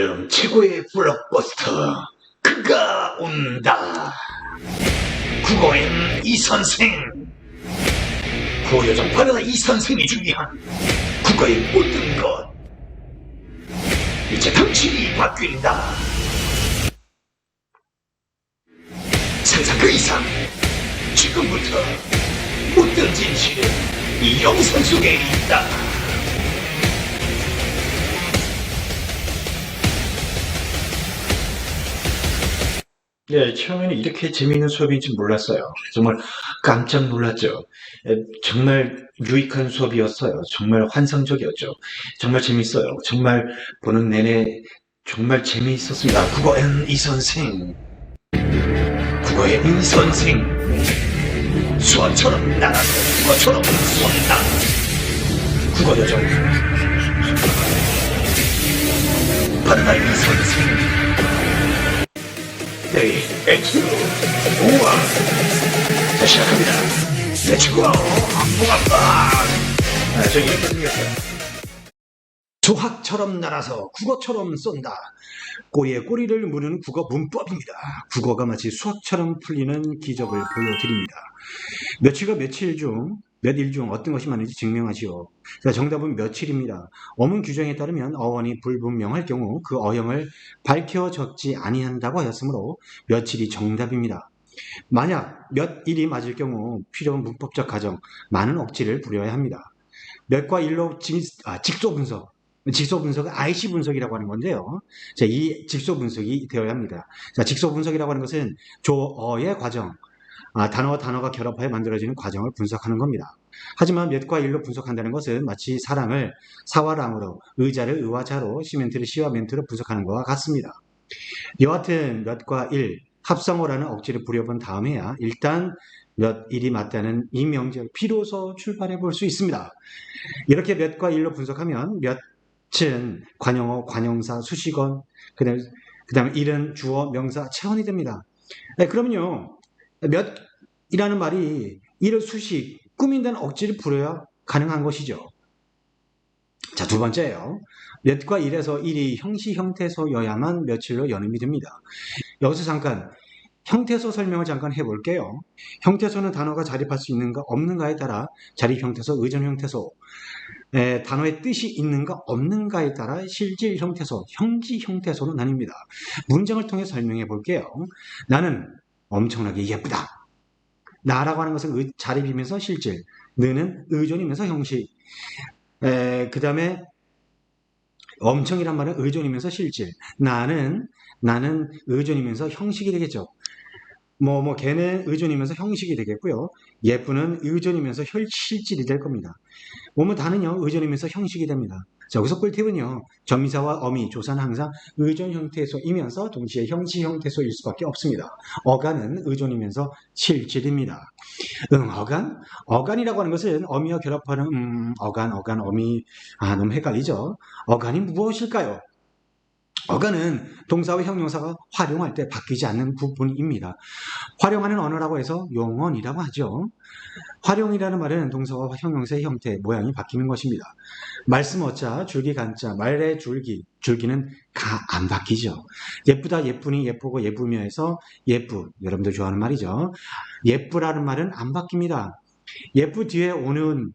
여름 최고의 블록버스터 그가 온다. 국어엔 이 선생. 고려정 바다 이 선생이 준비한 국어의 모든 것 이제 당신이 바뀐다. 상상 그 이상 지금부터 모든 진실은 이 영상 속에 있다. 네, 처음에는 이렇게 재미있는 수업인지 몰랐어요. 정말 깜짝 놀랐죠. 정말 유익한 수업이었어요. 정말 환상적이었죠. 정말 재밌어요. 정말 보는 내내 정말 재미있었습니다. 국어엔 이 선생. 국어의 이 선생. 수학처럼 날아서 국어처럼 쏜다. 국어요정. 바다 이 선생. 네, 엑스, 우와. 자, 시작합니다. 렛츠고, 붕아빵. 저 이렇게 생겼어요. 수학처럼 날아서 국어처럼 쏜다. 꼬리에 꼬리를 무는 국어 문법입니다. 국어가 마치 수학처럼 풀리는 기적을 보여드립니다. 며칠과 몇 일 중 어떤 것이 맞는지 증명하시오. 자, 정답은 며칠입니다. 어문 규정에 따르면 어원이 불분명할 경우 그 어형을 밝혀 적지 아니한다고 하였으므로 며칠이 정답입니다. 만약 몇 일이 맞을 경우 필요한 문법적 가정, 많은 억지를 부려야 합니다. 몇과 일로 직소 분석. 직소 분석은 IC 분석이라고 하는 건데요. 자, 이 직소 분석이 되어야 합니다. 자, 직소 분석이라고 하는 것은 조어의 과정, 단어와 단어가 결합하여 만들어지는 과정을 분석하는 겁니다. 하지만 몇과 일로 분석한다는 것은 마치 사랑을 사와 랑으로, 의자를 의와 자로, 시멘트를 시와 멘트로 분석하는 것과 같습니다. 여하튼 몇과 일, 합성어라는 억지를 부려본 다음에야 일단 몇 일이 맞다는 이 명제를 비로소 출발해 볼 수 있습니다. 이렇게 몇과 일로 분석하면 몇은 관용어, 관용사, 수식원, 그 다음에 일은 주어, 명사, 체원이 됩니다. 네, 그러면요, 몇이라는 말이 일을 수식, 꾸민다는 억지를 부려야 가능한 것이죠. 자, 두 번째예요. 몇과 일에서 일이 형시 형태소여야만 며칠로 연음이 됩니다. 여기서 잠깐 형태소 설명을 잠깐 해볼게요. 형태소는 단어가 자립할 수 있는가 없는가에 따라 자립 형태소, 의존 형태소, 단어의 뜻이 있는가 없는가에 따라 실질 형태소, 형지 형태소로 나뉩니다. 문장을 통해 설명해 볼게요. 나는 엄청나게 예쁘다. 나라고 하는 것은 자립이면서 실질, 너는 의존이면서 형식, 그 다음에 엄청이란 말은 의존이면서 실질, 나는 의존이면서 형식이 되겠죠. 걔는 의존이면서 형식이 되겠고요. 예쁘는 의존이면서 실질이 될 겁니다. 다는요, 의존이면서 형식이 됩니다. 자, 여기서 꿀팁은요, 전미사와 어미, 조사는 항상 의존 형태소이면서 동시에 형시 형태소일 수밖에 없습니다. 어간은 의존이면서 실질입니다. 어간? 어간이라고 하는 것은 어미와 결합하는 어간, 어미. 너무 헷갈리죠? 어간이 무엇일까요? 어간은 동사와 형용사가 활용할 때 바뀌지 않는 부분입니다. 활용하는 언어라고 해서 용언이라고 하죠. 활용이라는 말은 동사와 형용사의 형태, 모양이 바뀌는 것입니다. 말씀 어자, 줄기 간자, 말의 줄기는 안 바뀌죠. 예쁘다, 예쁘니, 예쁘고, 예쁘며에서 예쁘, 여러분들 좋아하는 말이죠. 예쁘라는 말은 안 바뀝니다. 예쁘 뒤에 오는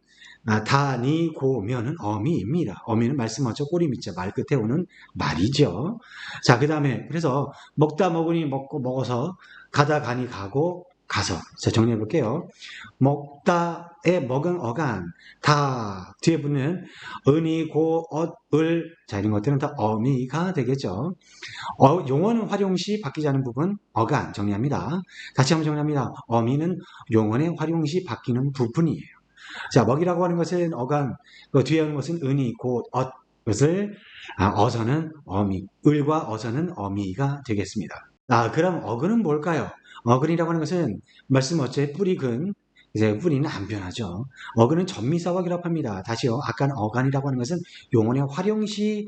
다, 니, 고, 면은 어미입니다. 어미는 말씀 어쩌 꼬리 밑자 말 끝에 오는 말이죠. 자, 그 다음에 그래서 먹다 먹으니 먹고 먹어서 가다 가니 가고 가서. 자, 정리해 볼게요. 먹다에 먹은 어간, 다 뒤에 붙는 은이, 고, 을, 자, 이런 것들은 다 어미가 되겠죠. 용어는 활용시 바뀌지 않는 부분 어간 정리합니다. 다시 한번 정리합니다. 어미는 용어의 활용시 바뀌는 부분이에요. 자, 먹이라고 하는 것은 어간, 그 뒤에 하는 것은 은이, 곧, 것을, 어서는 어미, 을과 어서는 어미가 되겠습니다. 그럼 어근은 뭘까요? 어근이라고 하는 것은 말씀 어째 뿌리근, 이제 뿌리는 안 변하죠. 어근은 전미사와 결합합니다. 다시요, 아까는 어간이라고 하는 것은 용언의 활용시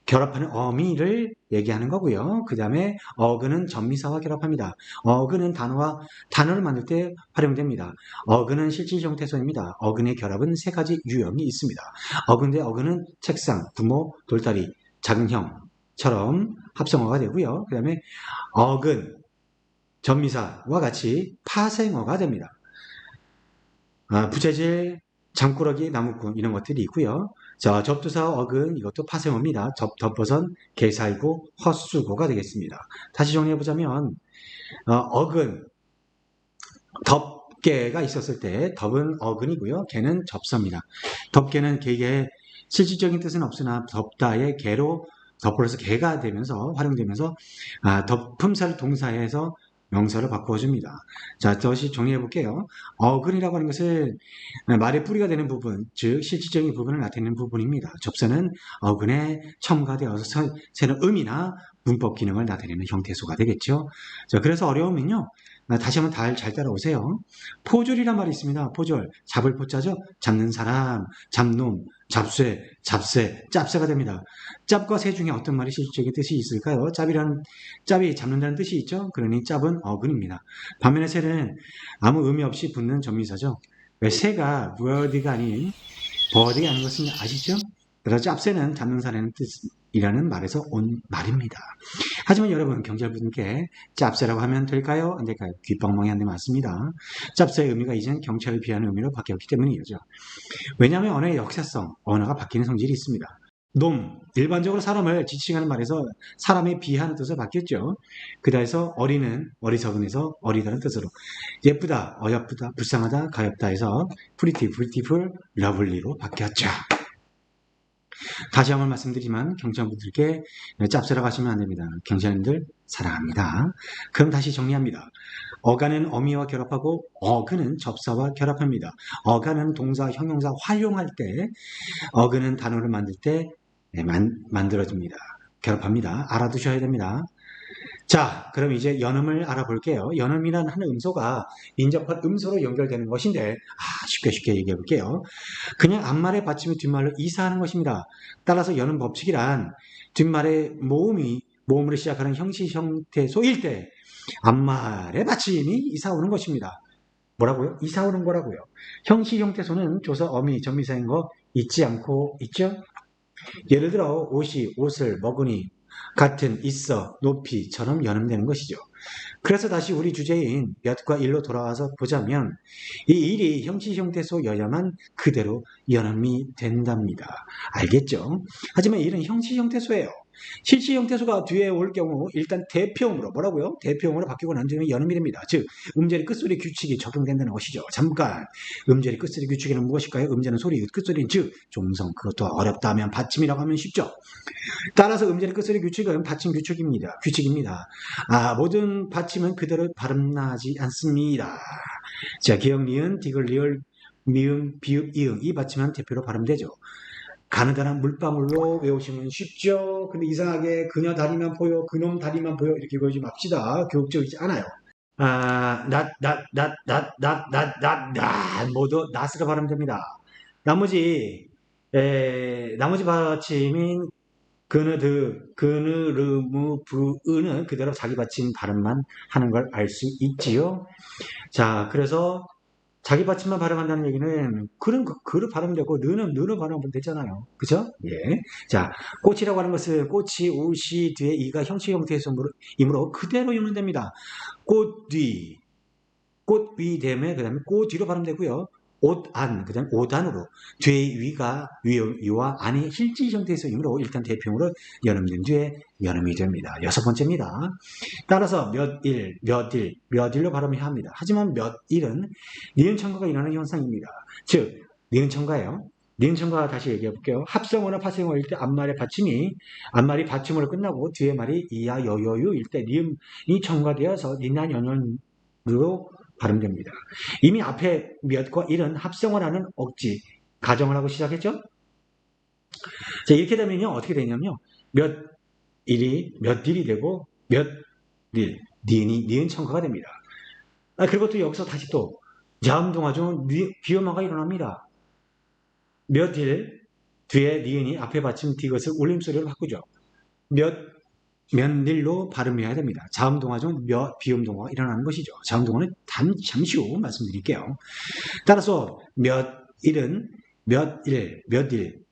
결합하는 어미를 얘기하는 거고요. 그 다음에 어근은 전미사와 결합합니다. 어근은 단어를 만들 때 활용됩니다. 어근은 실질 형태소입니다. 어근의 결합은 세 가지 유형이 있습니다. 어근 대 어근은 책상, 부모, 돌다리, 작은 형, 접처럼 합성어가 되고요. 그 다음에 어근, 전미사와 같이 파생어가 됩니다. 부채질, 장꾸러기, 나무꾼 이런 것들이 있고요. 자, 접두사, 어근 이것도 파생어입니다. 덮어선, 개사이고, 헛수고가 되겠습니다. 다시 정리해보자면 어근, 덮개가 있었을 때 덮은 어근이고요. 개는 접서입니다. 덮개는 개의 실질적인 뜻은 없으나 덮다의 개로 덮어서 개가 되면서 활용되면서 덮음사를 동사해서 명사를 바꾸어줍니다. 자, 다시 정리해 볼게요. 어근이라고 하는 것은 말의 뿌리가 되는 부분, 즉 실질적인 부분을 나타내는 부분입니다. 접서는 어근에 첨가되어서 새는 음이나 문법 기능을 나타내는 형태소가 되겠죠. 자, 그래서 어려우면요. 다시 한번 잘 따라오세요. 포졸이란 말이 있습니다. 포졸, 잡을 포자죠. 잡는 사람, 잡놈, 잡쇠, 잡새, 짭새가 됩니다. 짭과 새 중에 어떤 말이 실질적인 뜻이 있을까요? 짭이 잡는다는 뜻이 있죠. 그러니 짭은 어근입니다. 반면에 새는 아무 의미 없이 붙는 전미사죠. 왜 새가 word가 아닌 bird가 아닌 것은 아시죠? 그래서 짭새는 잡는 사람의 뜻이라는 말에서 온 말입니다. 하지만 여러분 경찰분께 짭새라고 하면 될까요? 안 될까요? 귓방망이 한 대 맞습니다. 짭새의 의미가 이젠 경찰을 비하는 의미로 바뀌었기 때문이죠. 왜냐하면 언어의 역사성, 언어가 바뀌는 성질이 있습니다. 놈, 일반적으로 사람을 지칭하는 말에서 사람의 비하는 뜻으로 바뀌었죠. 그다음에서 어리는, 어리석은에서 어리다는 뜻으로 예쁘다, 어여쁘다, 불쌍하다, 가엾다 해서 pretty, beautiful, lovely로 바뀌었죠. 다시 한번 말씀드리지만 경찰분들께 짭새라고 하시면 안 됩니다. 경찰님들 사랑합니다. 그럼 다시 정리합니다. 어간은 어미와 결합하고 어근은 접사와 결합합니다. 어간은 동사, 형용사 활용할 때, 어근은 단어를 만들 때 만들어집니다. 결합합니다. 알아두셔야 됩니다. 자, 그럼 이제 연음을 알아볼게요. 연음이라는 한 음소가 인접한 음소로 연결되는 것인데 쉽게 얘기해 볼게요. 그냥 앞말의 받침이 뒷말로 이사하는 것입니다. 따라서 연음 법칙이란 뒷말의 모음으로 시작하는 형식 형태소일 때 앞말의 받침이 이사오는 것입니다. 뭐라고요? 이사오는 거라고요. 형식 형태소는 조사, 어미, 전미사인 거 잊지 않고 있죠? 예를 들어 옷이, 옷을, 먹으니, 같은, 있어, 높이처럼 연음되는 것이죠. 그래서 다시 우리 주제인 몇과 일로 돌아와서 보자면 이 일이 형식 형태소여야만 그대로 연음이 된답니다. 알겠죠? 하지만 일은 형식 형태소예요. 실시 형태소가 뒤에 올 경우 일단 대표음으로 뭐라고요? 대표음으로 바뀌고 난 뒤에 연음이 됩니다. 즉 음절의 끝소리 규칙이 적용된다는 것이죠. 잠깐 음절의 끝소리 규칙에는 무엇일까요? 음절은 소리 끝소리인 즉 종성 그것도 어렵다 하면 받침이라고 하면 쉽죠. 따라서 음절의 끝소리 규칙은 받침 규칙입니다. 모든 받침은 그대로 발음나지 않습니다. 자, 기역, 니은, 디귿, 리을, 미음, 비읍, 이응 이 받침은 대표로 발음되죠. 가느다란 물방울로 외우시면 쉽죠. 근데 이상하게 그녀 다리만 보여, 그놈 다리만 보여 이렇게 외우지 맙시다. 교육적이지 않아요. 모두 낫으로 발음됩니다. 나머지 받침인 그느드, 그느르무, 부으는 그대로 자기 받침 발음만 하는 걸 알 수 있지요. 자, 그래서 자기 받침만 발음한다는 얘기는 그를 발음되고 느는 발음하면 되잖아요. 그죠? 예. 자, 꽃이라고 하는 것은 꽃이 옷이 뒤에 이가 형식 형태이므로 그대로 연결됩니다. 꽃 뒤 됨에 그 다음에 꽃 뒤로 발음되고요. 옷 안, 그 다음에 옷안으로 뒤에 위와 안이 실질 형태이므로 일단 대표형으로 연음된 뒤에 연음이 됩니다. 6번째입니다. 따라서 몇일로 발음해야 합니다. 하지만 몇일은 니은 첨가가 일어나는 현상입니다. 즉 니은 첨가예요. 니은 첨가 다시 얘기해 볼게요. 합성어나 파생어일 때 앞말이 받침으로 끝나고 뒤에 말이 이야 여여유일 때 니은이 첨가되어서 니나 연연으로 발음됩니다. 이미 앞에 몇과 일은 합성어라는 억지 가정을 하고 시작했죠. 자, 이렇게 되면요 어떻게 되냐면요 몇일이 되고 몇일 니은 첨가가 됩니다. 그리고 또 여기서 다시 또 자음동화 중 비음화가 일어납니다. 몇일 뒤에 니은이 앞에 받침 디귿을 울림소리로 바꾸죠. 몇일로 발음해야 됩니다. 자음동화 중 비음동화가 일어나는 것이죠. 자음동화는 잠시 후 말씀드릴게요. 따라서 몇일은 몇일, 몇일,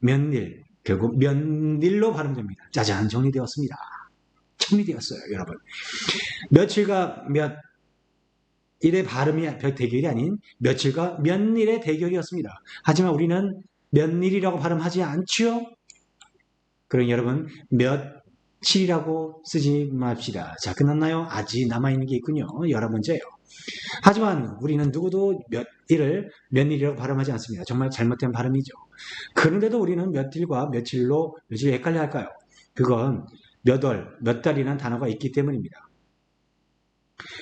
몇일, 결국 몇일로 발음됩니다. 짜잔, 정리되었습니다. 정리되었어요, 여러분. 며칠과 몇 일의 발음이 대결이 아닌 며칠과 몇일의 대결이었습니다. 하지만 우리는 몇일이라고 발음하지 않죠? 그럼 여러분 며칠이라고 쓰지 맙시다. 자, 끝났나요? 아직 남아있는 게 있군요. 11번째예요. 하지만 우리는 누구도 몇일이라고 발음하지 않습니다. 정말 잘못된 발음이죠. 그런데도 우리는 며칠과 며칠로 며칠 헷갈려 할까요? 그건 몇 달이라는 단어가 있기 때문입니다.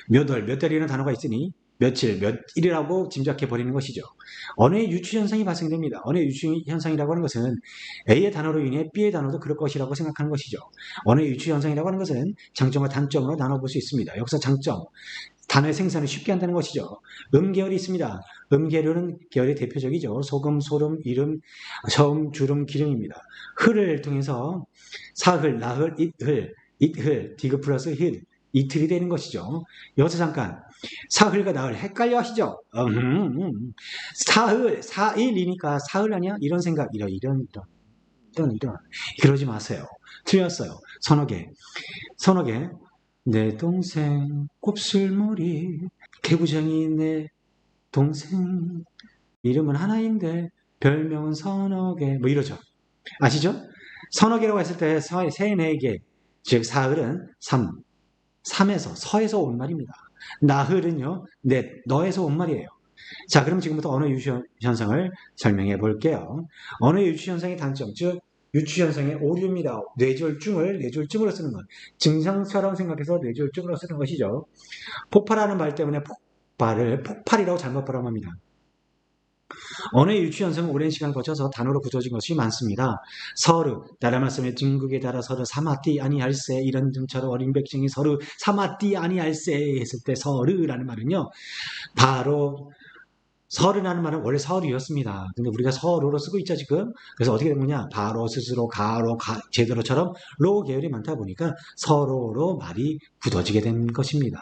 몇 달이라는 단어가 있으니 며칠, 몇일이라고 짐작해 버리는 것이죠. 언어의 유추 현상이 발생됩니다. 언어의 유추 현상이라고 하는 것은 A의 단어로 인해 B의 단어도 그럴 것이라고 생각하는 것이죠. 언어의 유추 현상이라고 하는 것은 장점과 단점으로 나눠볼 수 있습니다. 여기서 장점, 단어의 생산을 쉽게 한다는 것이죠. 계열이 있습니다. 계열은 계열의 대표적이죠. 소금, 소름, 이름, 저음, 주름, 기름입니다. 흘을 통해서 사흘, 나흘, 이틀, 디귿 플러스 힐, 이틀이 되는 것이죠. 여기서 잠깐 사흘과 나흘 헷갈려 하시죠? 사흘, 4일이니까 사흘 아니야? 이런 생각, 이런. 그러지 마세요. 틀렸어요. 서너 개. 내 동생 곱슬머리 개구쟁이 내 동생 이름은 하나인데 별명은 서너 개 뭐 이러죠. 아시죠? 서너 개라고 했을 때 세, 네 개, 즉 사흘은 3에서 서에서 온 말입니다. 나흘은요 너에서 온 말이에요. 자, 그럼 지금부터 언어 유추 현상을 설명해 볼게요. 언어 유추 현상의 단점, 즉 유추 현상의 오류입니다. 뇌졸중으로 쓰는 것. 증상처럼 생각해서 뇌졸중으로 쓰는 것이죠. 폭발하는 말 때문에 폭발이라고 잘못 발음합니다. 언어의 유추 현상은 오랜 시간을 거쳐서 단어로 굳어진 것이 많습니다. 서르, 나라 말씀에 증국에 따라 서르 사마띠 아니할세 이런 등처럼 어린 백성이 서르 사마띠 아니할세 했을 때 서르라는 말은요. 바로 서르라는 말은 원래 서류였습니다. 근데 우리가 서로로 쓰고 있죠, 지금. 그래서 어떻게 된 거냐? 바로, 스스로, 제대로처럼 로 계열이 많다 보니까 서로로 말이 굳어지게 된 것입니다.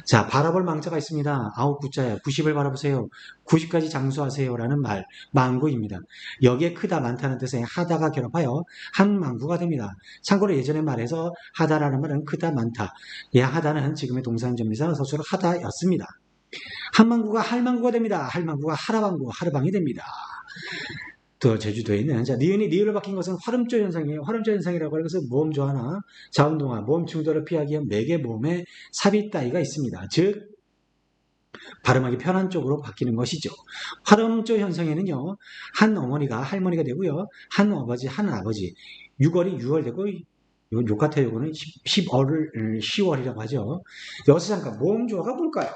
자, 바라볼 망자가 있습니다. 9구자예요. 90을 바라보세요. 90까지 장수하세요라는 말, 망구입니다. 여기에 크다, 많다는 뜻에 하다가 결합하여 한 망구가 됩니다. 참고로 예전에 말해서 하다라는 말은 크다, 많다. 하다는 지금의 동사전미사 서술로 하다였습니다. 한망구가 할망구가 됩니다. 할망구가 하라방이 됩니다. 또 제주도에 있는 니은이 리을로 바뀐 것은 화름조 현상이에요. 화름조 현상이라고 하는 것은 모음 조화나 자운동화, 모음 충돌을 피하기 위한 매개 모음에 삽입 따위가 있습니다. 즉 발음하기 편한 쪽으로 바뀌는 것이죠. 화름조 현상에는요. 한 어머니가 할머니가 되고요. 한 아버지 6월이 6월 되고 이건 욕 같아요. 이거는 10월이라고 하죠. 여기서 잠깐 모음 조화가 뭘까요?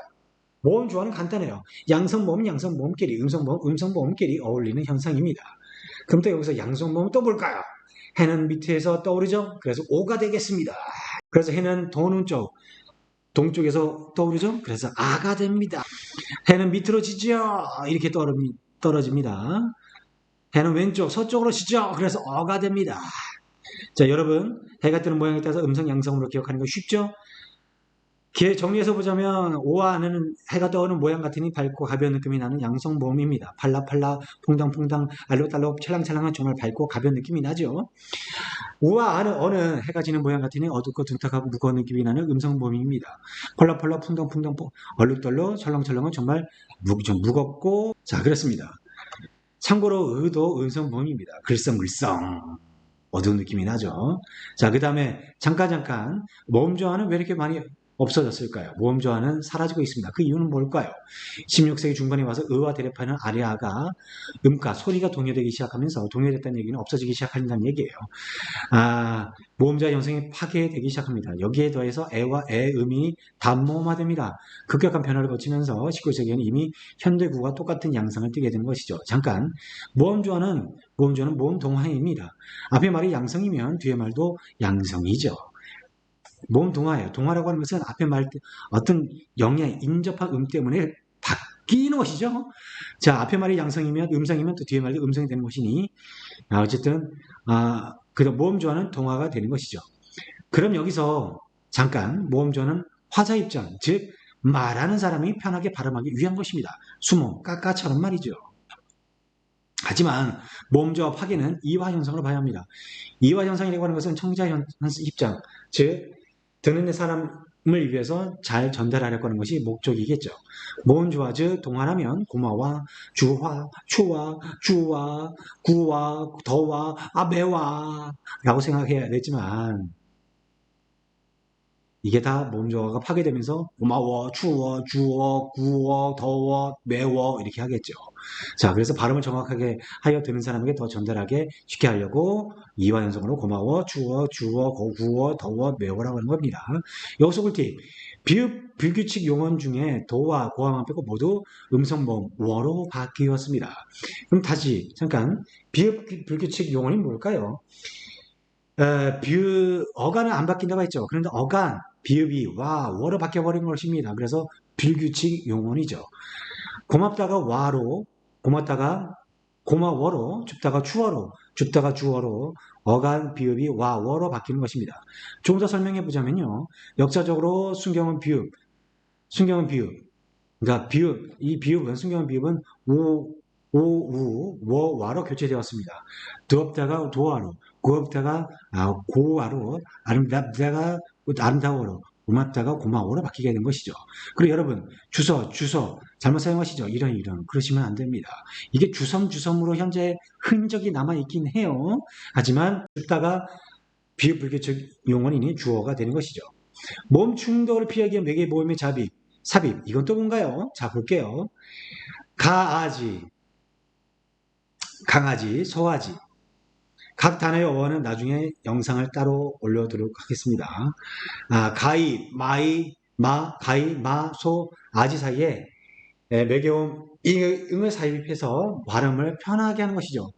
모음 조화는 간단해요. 양성모음, 양성모음끼리, 음성모음끼리 어울리는 현상입니다. 그럼 또 여기서 양성모음 또 볼까요? 해는 밑에서 떠오르죠? 그래서 오가 되겠습니다. 그래서 해는 도는 쪽, 동쪽에서 떠오르죠? 그래서 아가 됩니다. 해는 밑으로 지죠? 이렇게 떨어집니다. 해는 왼쪽, 서쪽으로 지죠? 그래서 어가 됩니다. 자, 여러분, 해가 뜨는 모양에 따라서 음성, 양성으로 기억하는 거 쉽죠? 정리해서 보자면 오와는 해가 떠오르는 모양 같으니 밝고 가벼운 느낌이 나는 양성모음입니다. 팔라팔라, 퐁당퐁당, 알록달록, 찰랑찰랑한 정말 밝고 가벼운 느낌이 나죠. 우와는 어는 해가 지는 모양 같으니 어둡고 둔탁하고 무거운 느낌이 나는 음성모음입니다. 펄라펄라, 퐁당퐁당, 얼룩덜룩, 철렁철렁은 정말 좀 무겁고 자 그렇습니다. 참고로 의도 음성모음입니다. 글썽글썽 어두운 느낌이 나죠. 자, 그 다음에 잠깐 모음 조화는 왜 이렇게 많이 없어졌을까요? 모음 조화는 사라지고 있습니다. 그 이유는 뭘까요? 16세기 중반에 와서 의와 대립하는 아리아가 음가, 소리가 동요되기 시작하면서 동요됐다는 얘기는 없어지기 시작한다는 얘기예요. 모음자 형성이 파괴되기 시작합니다. 여기에 더해서 애와 애음이 단모음화됩니다. 급격한 변화를 거치면서 19세기에는 이미 현대구가 똑같은 양상을 띠게 되는 것이죠. 잠깐, 모음 조화는 모음 동화입니다. 앞에 말이 양성이면 뒤에 말도 양성이죠. 모음 동화예요. 동화라고 하는 것은 앞에 말 어떤 영향, 인접한 때문에 바뀌는 것이죠. 자, 앞에 말이 양성이면 음성이면 또 뒤에 말도 음성이 되는 것이니 어쨌든 그래서 모음 조화는 동화가 되는 것이죠. 그럼 여기서 잠깐 모음 조화는 화자 입장, 즉 말하는 사람이 편하게 발음하기 위한 것입니다. 수모, 까까처럼 말이죠. 하지만 모음조합 파괴는 이화 현상으로 봐야 합니다. 이화 현상이라고 하는 것은 청자 입장, 즉 듣는 사람을 위해서 잘 전달하려고 하는 것이 목적이겠죠. 모음조화, 즉 동화라면 고마와, 주화, 추와, 주와, 구와, 더와, 매와 라고 생각해야 되지만 이게 다 모음조화가 파괴되면서 고마워, 추워, 주워, 구워, 더워, 매워 이렇게 하겠죠. 자, 그래서 발음을 정확하게 하여 듣는 사람에게 더 전달하게 쉽게 하려고 이화 현상으로 고마워, 추워, 주워, 구워, 더워, 매워라고 하는 겁니다. 여기서 꿀팁. 비읍, 불규칙 용언 중에 도와 고화만 빼고 모두 음성모음, 워로 바뀌었습니다. 그럼 다시 잠깐 비읍, 불규칙 용언이 뭘까요? 어간은 안 바뀐다고 했죠. 그런데 어간, 비읍이 와, 워로 바뀌어버린 것입니다. 그래서 불규칙 용언이죠. 고맙다가 와로, 고맙다가 고마워로, 춥다가 추워로, 춥다가 주어로, 어간, 비읍이 와, 워로 바뀌는 것입니다. 좀 더 설명해 보자면요. 역사적으로 순경은 비읍, 그러니까 비읍, 이 비읍은, 순경은 비읍은 우, 와로 교체되었습니다. 두없다가 도와로, 고없다가 고와로, 아름다워로, 고맙다가 고마워로 바뀌게 된 것이죠. 그리고 여러분, 주서 잘못 사용하시죠? 이런 그러시면 안 됩니다. 이게 주섬으로 현재 흔적이 남아있긴 해요. 하지만 듣다가 비읍 불규칙 용언이니 주어가 되는 것이죠. 모음 충돌을 피하기 위한 매개 모음의 삽입. 이건 또 뭔가요? 자, 볼게요. 강아지, 소아지. 각 단어의 어원은 나중에 영상을 따로 올려드리도록 하겠습니다. 가이, 마이, 가이, 소, 아지 사이에 매개음 응을 삽입해서 발음을 편하게 하는 것이죠.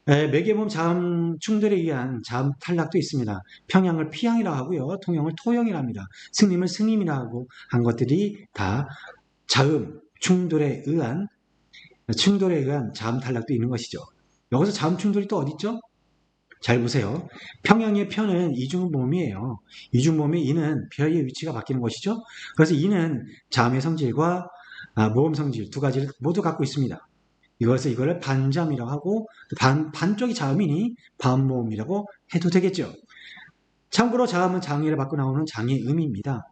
매개음 자음 충돌에 의한 자음 탈락도 있습니다. 평양을 피양이라 하고요. 통영을 토영이라 합니다. 승림을 승림이라 하고 한 것들이 다 자음 충돌에 의한 자음 탈락도 있는 것이죠. 여기서 자음 충돌이 또 어디 있죠? 잘 보세요. 평양의 편은 이중모음이에요. 이중모음의 이는 벼의 위치가 바뀌는 것이죠. 그래서 이는 자음의 성질과 모음 성질 두 가지를 모두 갖고 있습니다. 이거를 반자음이라고 하고 반쪽이 자음이니 반모음이라고 해도 되겠죠. 참고로 자음은 장애를 받고 나오는 장애음입니다.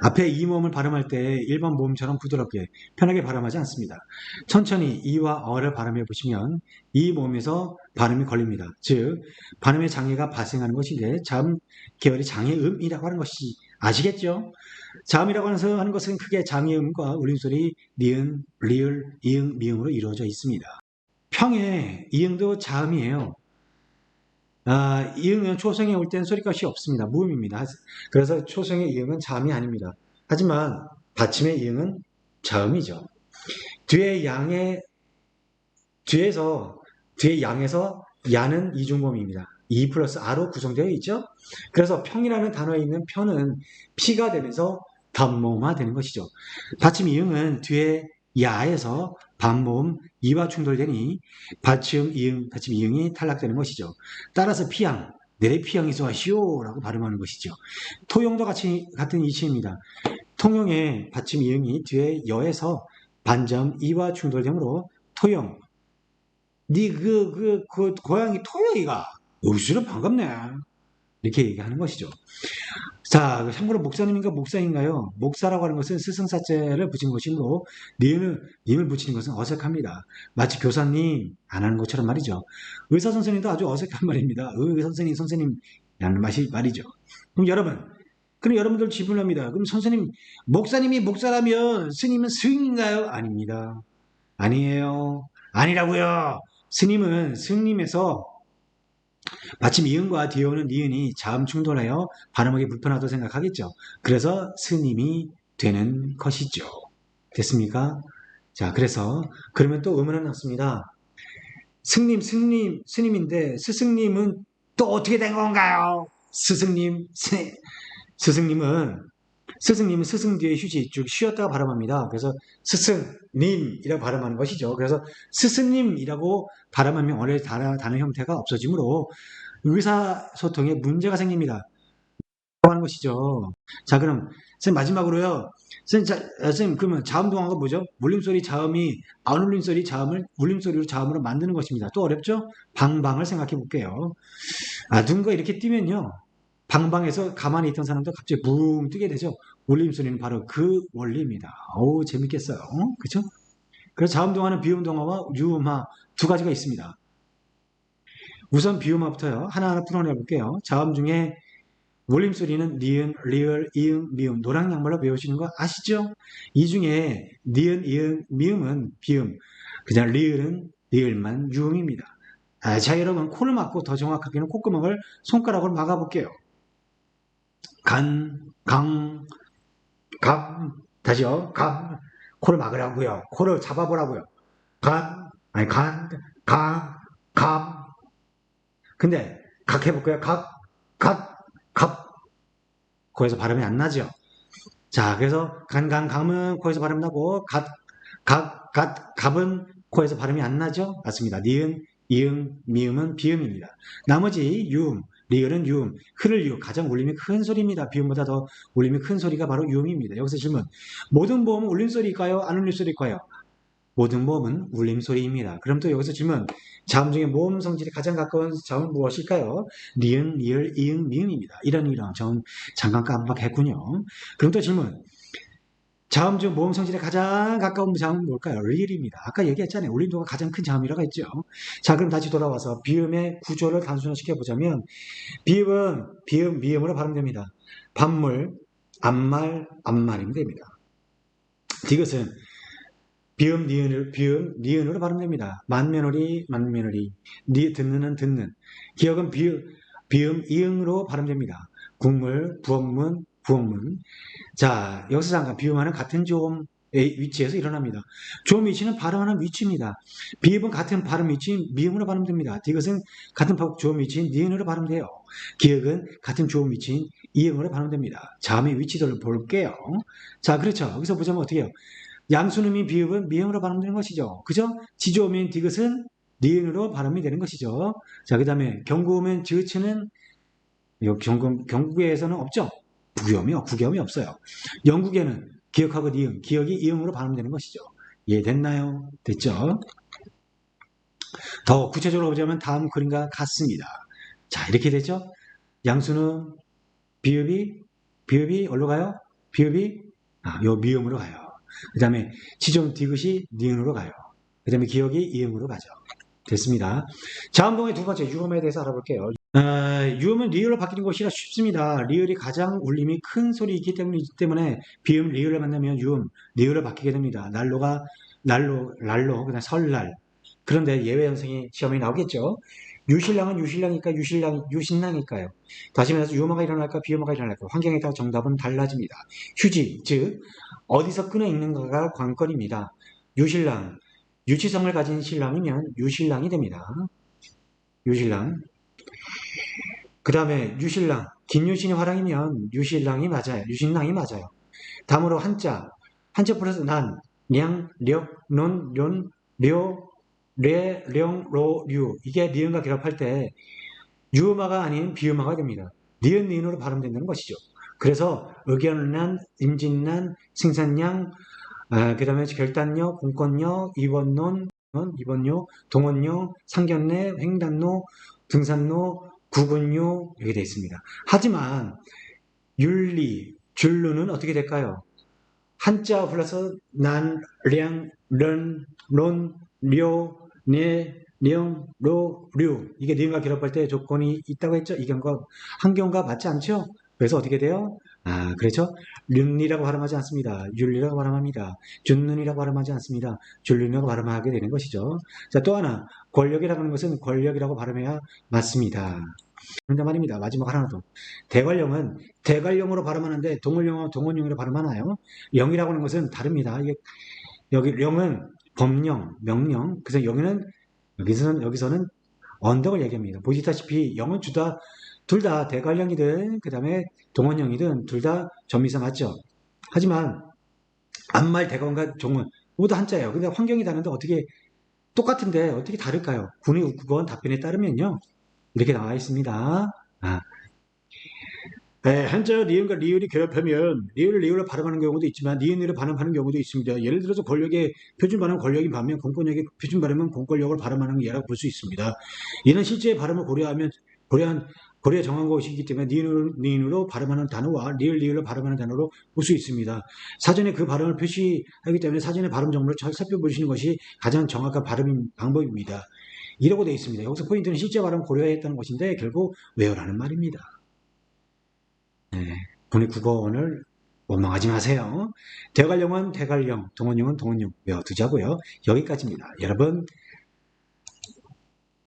앞에 이 모음을 발음할 때 일반 모음처럼 부드럽게 편하게 발음하지 않습니다. 천천히 이와 어를 발음해 보시면 이 모음에서 발음이 걸립니다. 즉 발음의 장애가 발생하는 것인데 자음 계열이 장애음이라고 하는 것이 아시겠죠? 자음이라고 하는 것은 크게 장애음과 울림소리, 니은, 리을, 이응, 미응으로 이루어져 있습니다. 평의 이응도 자음이에요. 이응은 초성에 올 때는 소리값이 없습니다. 무음입니다. 그래서 초성의 이응은 자음이 아닙니다. 하지만 받침의 이응은 자음이죠. 뒤에 양에서 야는 이중모음입니다. 이 플러스 아로 구성되어 있죠. 그래서 평이라는 단어에 있는 편은 피가 되면서 반모음화 되는 것이죠. 받침 이응은 뒤에 야에서 반모음 이와 충돌되니 받침 이응이 탈락되는 것이죠. 따라서 피양, 내래 피양이서 하시오라고 발음하는 것이죠. 토용도 같은 이치입니다. 통용의 받침 이응이 뒤에 여에서 반점 이와 충돌되므로 토용. 그 고양이 토요이가 얼씨로 반갑네. 이렇게 얘기하는 것이죠. 자, 참고로 목사님인가 목사인가요? 목사라고 하는 것은 스승사자를 붙인 것이므로 님을 붙이는 것은 어색합니다. 마치 교사님 안 하는 것처럼 말이죠. 의사 선생님도 아주 어색한 말입니다. 선생님이라는 말이죠. 그럼 여러분들 질문합니다. 그럼 선생님, 목사님이 목사라면 스님은 스님인가요? 아닙니다. 아니에요. 아니라고요. 스님은 스님에서 마침 이응과 뒤에 오는 니은이 자음 충돌하여 발음하기 불편하다고 생각하겠죠. 그래서 스님이 되는 것이죠. 됐습니까? 자, 그러면 또 의문은 났습니다. 스님인데 스승님은 또 어떻게 된 건가요? 스승님은 스승 뒤에 휴지, 즉 쉬었다가 발음합니다. 그래서 스승님이라고 발음하는 것이죠. 그래서 스승님이라고 발음하면 원래 단어 형태가 없어지므로 의사소통에 문제가 생깁니다. 하는 것이죠. 자, 그럼 선생님, 마지막으로요. 선생님, 그러면 자음동화가 뭐죠? 물림소리 자음이 안 울림소리 자음을 울림소리로 자음으로 만드는 것입니다. 또 어렵죠? 방방을 생각해 볼게요. 누군가 이렇게 뛰면요. 방방에서 가만히 있던 사람도 갑자기 붕 뜨게 되죠. 울림소리는 바로 그 원리입니다. 어우, 재밌겠어요. 그죠? 그래서 자음동화는 비음동화와 유음화 두 가지가 있습니다. 우선 비음화부터요. 하나하나 풀어내 볼게요. 자음 중에 울림소리는 니은, 리을, 이응, 미음, 노랑 양말로 배우시는 거 아시죠? 이 중에 니은, 이응, 미음은 비음, 그냥 리을은 리을만 유음입니다. 자, 여러분 코를 막고 더 정확하게는 콧구멍을 손가락으로 막아볼게요. 간, 강, 감, 다시요. 감, 코를 막으라고요. 코를 잡아보라고요. 간, 아니 간, 강, 감. 근데 각 해볼까요? 각, 갓, 갑. 코에서 발음이 안 나죠. 자, 그래서 감은 코에서 발음 나고 갑은 코에서 발음이 안 나죠? 맞습니다. 니은, 이응, 미음은 비음입니다. 나머지 유음, 리을은 유음, 흐를 유, 가장 울림이 큰 소리입니다. 비음보다 더 울림이 큰 소리가 바로 유음입니다. 여기서 질문, 모든 모음은 울림소리일까요? 안 울림소리일까요? 모든 모음은 울림소리입니다. 그럼 또 여기서 질문, 자음 중에 모음 성질이 가장 가까운 자음은 무엇일까요? 니은, 리을, 이응, 미음입니다. 이런 저는 잠깐 깜빡했군요. 그럼 또 질문, 자음 중 모음 성질에 가장 가까운 자음은 뭘까요? 리을입니다. 아까 얘기했잖아요. 울림도가 가장 큰 자음이라고 했죠. 자, 그럼 다시 돌아와서 비음의 구조를 단순화시켜 보자면 비음은 비음, 미음으로 발음됩니다. 반물, 암말, 암말이면 됩니다. 이것은 비음, 니은으로 발음됩니다. 만며느리, 만며느리, 듣는은 듣는. 기억은 비음, 이응으로 발음됩니다. 국물, 부엌문, 부엌문. 자, 여기서 잠깐 비음하는 같은 조음의 위치에서 일어납니다. 조음 위치는 발음하는 위치입니다. 비음은 같은 발음 위치인 미음으로 발음됩니다. 이것은 같은 조음 위치인 니은으로 발음돼요. 기억은 같은 조음 위치인 이응으로 발음됩니다. 자음의 위치들을 볼게요. 자, 그렇죠. 여기서 보자면 어떻게 해요? 양수음인 비읍은 미음으로 발음되는 것이죠. 그죠? 지조음인 디귿은 니은으로 발음이 되는 것이죠. 자, 그 다음에 경구음인 지읒은 경구에서는 없죠. 국음이 없어요. 영국에는 기억하고 니은, 기억이 이응으로 발음되는 것이죠. 이해됐나요? 됐죠? 더 구체적으로 보자면 다음 그림과 같습니다. 자, 이렇게 되죠? 양수는 비읍이 어디로 가요? 비읍이 요 미음으로 가요. 그 다음에 지정 디귿이 니은으로 가요. 그 다음에 기억이 이음으로 가죠. 됐습니다. 자음동의 두 번째 유음에 대해서 알아볼게요. 유음은 리을로 바뀌는 것이라 쉽습니다. 리을이 가장 울림이 큰 소리이기 때문에 비음 리을을 만나면 유음 리을로 바뀌게 됩니다. 날로 그다음 설날. 그런데 예외 현상이 시험에 나오겠죠. 유신랑은 유신랑일까요? 다시 말해서 유음어가 일어날까 비음어가 일어날까 환경에 따라 정답은 달라집니다. 휴지, 즉 어디서 끊어 있는가가 관건입니다. 유신랑, 유치성을 가진 신랑이면 유신랑이 됩니다. 유신랑. 그 다음에 유신랑, 김유신이 화랑이면 유신랑이 맞아요. 유신랑이 맞아요. 다음으로 한자 플러스 난, 냥, 력, 논, 련, 료, 레, 령, 로, 류. 이게 니은과 결합할 때 유음화가 아닌 비음화가 됩니다. 니은, 니은으로 발음된다는 것이죠. 그래서 의견난, 임진난, 생산량, 그 다음에 결단력, 공권력, 입원론, 입원료, 동원료, 상견례, 횡단로, 등산로, 구근료 이렇게 되어 있습니다. 하지만 윤리, 줄루는 어떻게 될까요? 한자 플러스 난, 량, 런, 론, 료, 네, 령, 로, 류 이게 니은과 결합할 때 조건이 있다고 했죠? 이경과 한경과 맞지 않죠? 그래서 어떻게 돼요? 그렇죠? 륜이라고 발음하지 않습니다. 율리라고 발음합니다. 준눈이라고 발음하지 않습니다. 줄륜이라고 발음하게 되는 것이죠. 자, 또 하나 권력이라고 하는 것은 권력이라고 발음해야 맞습니다. 그런데 말입니다. 마지막 하나 더. 대관령은 대관령으로 발음하는데 동을령은 동원령으로 발음하나요? 영이라고 하는 것은 다릅니다. 여기 령은 법령, 명령. 그래서 영에는 여기서는 언덕을 얘기합니다. 보시다시피 영은 둘 다 대관령이든 그 다음에 동원령이든 둘 다 전미사 맞죠. 하지만 암말 대관과 종은 모두 한자예요. 근데 환경이 다른데 어떻게 똑같은데 어떻게 다를까요? 군의 국어원 답변에 따르면요. 이렇게 나와 있습니다. 한자 니은과 리을이 결합하면 리을을 발음하는 경우도 있지만 니은을 발음하는 경우도 있습니다. 예를 들어서 권력의 표준 발음 권력인 반면 공권력의 표준 발음은 공권력을 발음하는 예라고 볼 수 있습니다. 이는 실제 발음을 고려해 정한 것이기 때문에 니은으로 발음하는 단어와 리을로 발음하는 단어로 볼 수 있습니다. 사전에 그 발음을 표시하기 때문에 사전의 발음 정보를 잘 살펴보시는 것이 가장 정확한 발음 방법입니다. 이라고 되어 있습니다. 여기서 포인트는 실제 발음 고려했다는 것인데 결국 외워라는 말입니다. 국립 국어원을 원망하지 마세요. 대관령은 대관령, 동원령은 동원령 외워두자고요. 여기까지입니다. 여러분